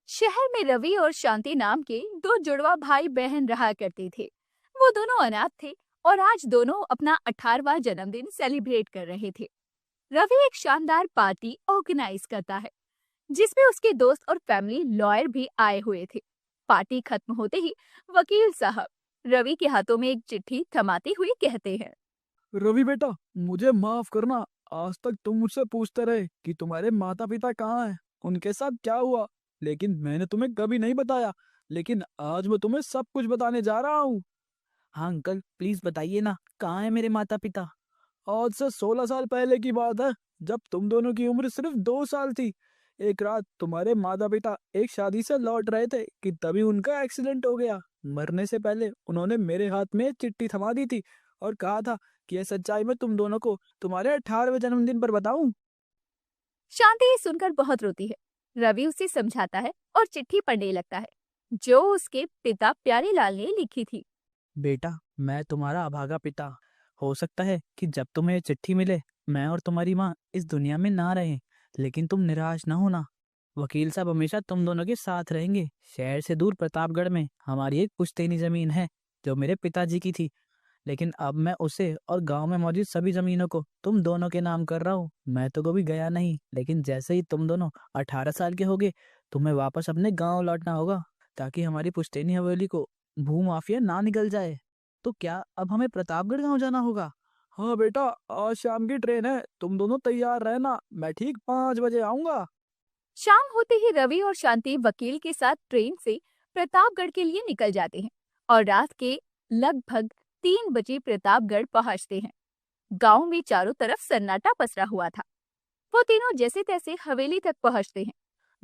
शहर में रवि और शांति नाम के दो जुड़वा भाई बहन रहा करते थे। वो दोनों अनाथ थे और आज दोनों अपना 18वां जन्मदिन सेलिब्रेट कर रहे थे। रवि एक शानदार पार्टी ऑर्गेनाइज करता है जिसमें उसके दोस्त और फैमिली लॉयर भी आए हुए थे। पार्टी खत्म होते ही वकील साहब रवि के हाथों में एक चिट्ठी थमाते हुए कहते हैं। रवि बेटा, मुझे माफ करना। आज तक तुम मुझसे पूछते रहे कि तुम्हारे माता पिता कहाँ हैं, उनके साथ क्या हुआ, लेकिन मैंने तुम्हें कभी नहीं बताया। लेकिन आज मैं तुम्हें सब कुछ बताने जा रहा हूँ। हाँ अंकल, प्लीज बताइए ना, कहाँ है मेरे माता पिता? आज से 16 साल पहले की बात है, जब तुम दोनों की उम्र सिर्फ 2 साल थी। एक रात तुम्हारे माता पिता एक शादी से लौट रहे थे कि तभी उनका एक्सीडेंट हो गया। मरने से पहले उन्होंने मेरे हाथ में एक चिट्ठी थमा दी थी और कहा था कि यह सच्चाई मैं तुम दोनों को तुम्हारे 18वें जन्मदिन पर बताऊं। शांति ये सुनकर बहुत रोती है। रवि उसे समझाता है और चिट्ठी पढ़ने लगता है जो उसके पिता प्यारेलाल ने लिखी थी। बेटा, मैं तुम्हारा अभागा पिता। हो सकता है कि जब तुम्हें ये चिट्ठी मिले, मैं और तुम्हारी माँ इस दुनिया में ना रहें, लेकिन तुम निराश ना होना। वकील साहब हमेशा तुम दोनों के साथ रहेंगे। शहर से दूर प्रतापगढ़ में हमारी एक पुश्तैनी जमीन है जो मेरे पिताजी की थी, लेकिन अब मैं उसे और गांव में मौजूद सभी जमीनों को तुम दोनों के नाम कर रहा हूँ। मैं तो कभी गया नहीं, लेकिन जैसे ही तुम दोनों 18 साल के होगे, तुम्हें वापस अपने गांव लौटना होगा ताकि हमारी पुश्तैनी हवेली को भूमाफिया ना निकल जाए। तो क्या अब हमें प्रतापगढ़ गांव जाना होगा? हाँ बेटा, आज शाम की ट्रेन है, तुम दोनों तैयार रहना, मैं ठीक 5 बजे आऊंगा। शाम होते ही रवि और शांति वकील के साथ ट्रेन से प्रतापगढ़ के लिए निकल जाते हैं और रात के लगभग 3 बजे प्रतापगढ़ पहुंचते हैं। गांव में चारों तरफ सन्नाटा पसरा हुआ था। वो तीनों जैसे तैसे हवेली तक पहुंचते हैं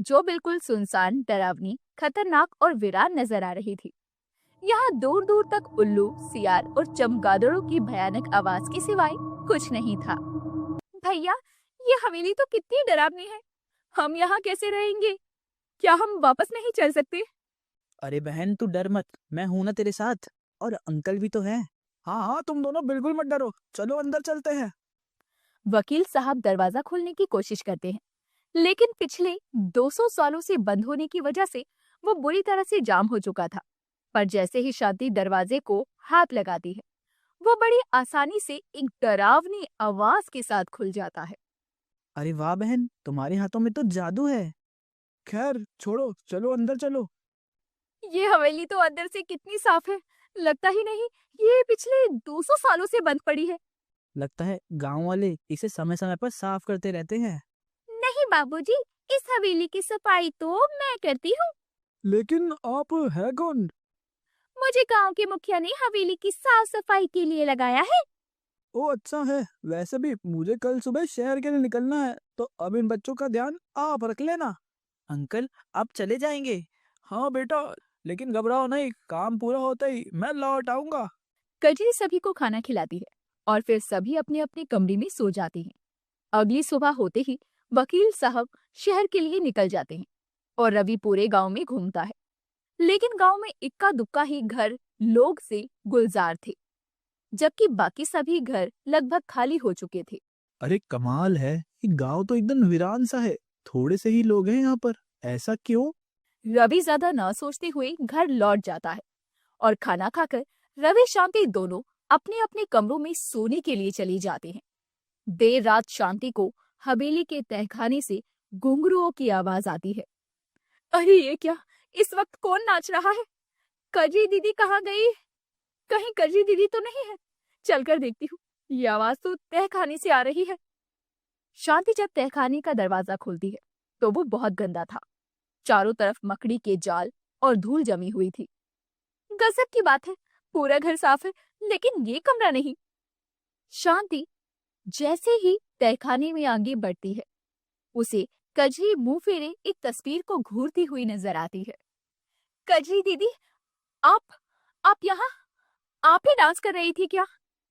जो बिल्कुल सुनसान, डरावनी, खतरनाक और वीरान नजर आ रही थी। यहाँ दूर दूर तक उल्लू, सियार और चमगादड़ों की भयानक आवाज के सिवाय कुछ नहीं था। भैया, ये हवेली तो कितनी डरावनी है। हम यहाँ कैसे रहेंगे? क्या हम वापस नहीं चल सकते? अरे बहन, तू डर मत, मैं हूं ना तेरे साथ। और अंकल भी तो है। हाँ हाँ, तुम दोनों बिल्कुल मत डरो, चलो अंदर चलते हैं। वकील साहब दरवाजा खोलने की कोशिश करते हैं, लेकिन पिछले 200 सालों से बंद होने की वजह से वो बुरी तरह से जाम हो चुका था। पर जैसे ही शांति दरवाजे को हाथ लगाती है, वो बड़ी आसानी से एक डरावनी आवाज के साथ खुल जाता है। अरे वाह बहन, तुम्हारे हाथों में तो जादू है। खैर छोड़ो, चलो अंदर चलो। ये हवेली तो अंदर से कितनी साफ है, लगता ही नहीं ये पिछले 200 सालों से बंद पड़ी है। लगता है गांव वाले इसे समय समय पर साफ करते रहते हैं। नहीं बाबूजी, इस हवेली की सफाई तो मैं करती हूँ। लेकिन आप है कौन? मुझे गांव के मुखिया ने हवेली की साफ सफाई के लिए लगाया है। ओ अच्छा है। वैसे भी मुझे कल सुबह शहर के लिए निकलना है, तो अब इन बच्चों का ध्यान आप रख लेना। अंकल, आप चले जाएंगे? हाँ बेटा, लेकिन घबराओ नहीं, काम पूरा होते ही मैं लौट आऊंगा। कजरी सभी को खाना खिलाती है और फिर सभी अपने अपने कमरे में सो जाते हैं। अगली सुबह होते ही वकील साहब शहर के लिए निकल जाते हैं और रवि पूरे गांव में घूमता है। लेकिन गांव में इक्का दुक्का ही घर लोग से गुलजार थे, जबकि बाकी सभी घर लगभग खाली हो चुके थे। अरे कमाल है, ये गांव तो एकदम वीरान सा है। थोड़े से ही लोग हैं यहाँ पर, ऐसा क्यों? रवि ज्यादा न सोचते हुए घर लौट जाता है और खाना खाकर रवि शांति दोनों अपने अपने कमरों में सोने के लिए चली जाते हैं। देर रात शांति को हवेली के तहखाने से घुंघरुओं की आवाज आती है। अरे ये क्या, इस वक्त कौन नाच रहा है? कजरी दीदी कहाँ गई? कहीं कजरी दीदी तो नहीं है? चलकर देखती हूँ। ये आवाज तो तहखाने से आ रही है। शांति जब तहखाने का दरवाजा खोलती है तो वो बहुत गंदा था। चारों तरफ मकड़ी के जाल और धूल जमी हुई थी। गजब की बात है, पूरा घर साफ है लेकिन ये कमरा नहीं। शांति जैसे ही तहखाने में आगे बढ़ती है, उसे कजरी मुंह फेरे एक तस्वीर को घूरती हुई नजर आती है। कजरी दीदी, आप आप यहाँ, आप ही डांस कर रही थी क्या?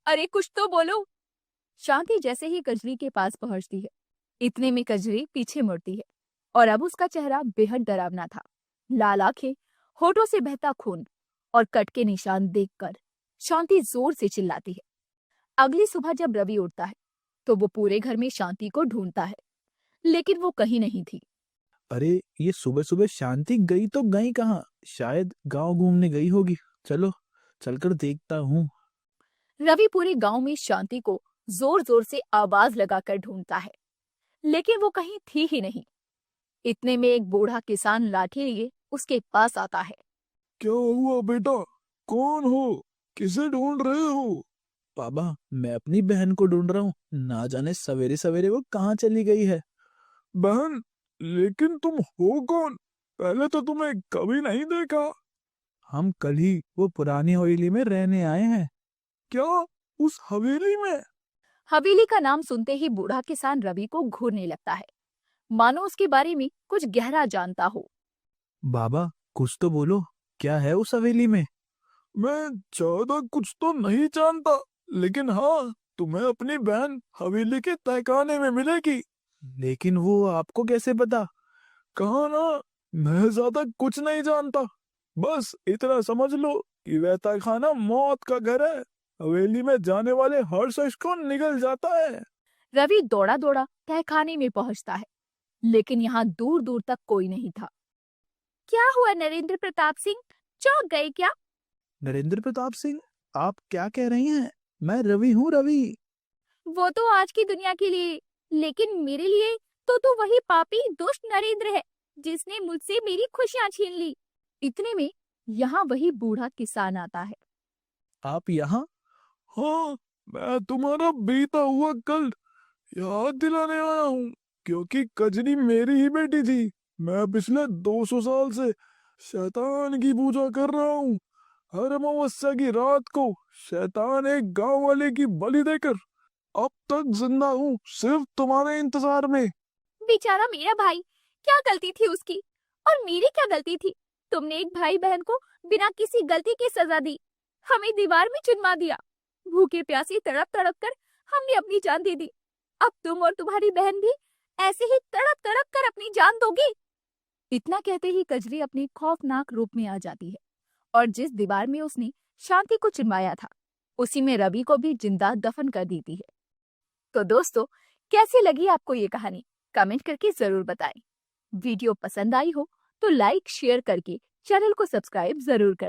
अरे कुछ तो बोलो। शांति जैसे ही कजरी के पास पहुंचती है, इतने में कजरी पीछे मुड़ती है और अब उसका चेहरा बेहद डरावना था। लाल आंखें, होठों से बहता खून और कट के निशान देखकर शांति जोर से चिल्लाती है। अगली सुबह जब रवि उठता है तो वो पूरे घर में शांति को ढूंढता है, लेकिन वो कहीं नहीं थी। अरे ये सुबह सुबह शांति गई तो गई कहाँ? शायद गांव घूमने गई होगी। चलो चलकर देखता हूँ। रवि पूरे गांव में शांति को जोर जोर से आवाज लगाकर ढूंढता है, लेकिन वो कहीं थी ही नहीं। इतने में एक बूढ़ा किसान लाठी लिए उसके पास आता है। क्या हुआ बेटा? कौन हो? किसे ढूंढ रहे हो? बाबा, मैं अपनी बहन को ढूंढ रहा हूँ। ना जाने सवेरे सवेरे वो कहाँ चली गई है। बहन? लेकिन तुम हो कौन? पहले तो तुम्हें कभी नहीं देखा। हम कल ही वो पुरानी हवेली में रहने आए हैं। क्या? उस हवेली में? हवेली का नाम सुनते ही बूढ़ा किसान रवि को घूरने लगता है, मानो उसके बारे में कुछ गहरा जानता हो। बाबा, कुछ तो बोलो, क्या है उस हवेली में? मैं ज्यादा कुछ तो नहीं जानता, लेकिन हाँ, तुम्हें अपनी बहन हवेली के तहखाने में मिलेगी। लेकिन वो आपको कैसे पता? कहा ना, मैं ज्यादा कुछ नहीं जानता। बस इतना समझ लो कि वह तहखाना मौत का घर है। हवेली में जाने वाले हर शख्स को निगल जाता है। रवि दौड़ा दौड़ा तहखाने में पहुंचता है, लेकिन यहाँ दूर दूर तक कोई नहीं था। क्या हुआ नरेंद्र प्रताप सिंह, चौंक गए क्या? नरेंद्र प्रताप सिंह? आप क्या कह रही हैं? मैं रवि हूँ, रवि। वो तो आज की दुनिया के लिए, लेकिन मेरे लिए तो तू वही पापी दुष्ट नरेंद्र है जिसने मुझसे मेरी खुशियां छीन ली। इतने में यहाँ वही बूढ़ा किसान आता है। आप यहाँ? हाँ, मैं तुम्हारा बीता हुआ कल याद दिलाने आया हूँ, क्योंकि कजरी मेरी ही बेटी थी। मैं पिछले 200 साल से शैतान की पूजा कर रहा हूँ। हर अमावस्या की रात को शैतान एक गांव वाले की बलि देकर अब तक जिंदा हूँ, सिर्फ तुम्हारे इंतजार में। बेचारा मेरा भाई, क्या गलती थी उसकी? और मेरी क्या गलती थी? तुमने एक भाई बहन को बिना किसी गलती के सजा दी, हमें दीवार में चुनवा दिया। भूखे प्यासे तड़प तड़प कर हमने अपनी जान दे दी। अब तुम और तुम्हारी बहन भी ऐसे ही तड़प तड़प कर अपनी जान दोगी। इतना कहते ही कजरी अपने खौफनाक रूप में आ जाती है और जिस दीवार में उसने शांति को चुनवाया था, उसी में रवि को भी जिंदा दफन कर देती है। तो दोस्तों, कैसी लगी आपको ये कहानी? कमेंट करके जरूर बताएं। वीडियो पसंद आई हो तो लाइक शेयर करके चैनल को सब्सक्राइब जरूर कर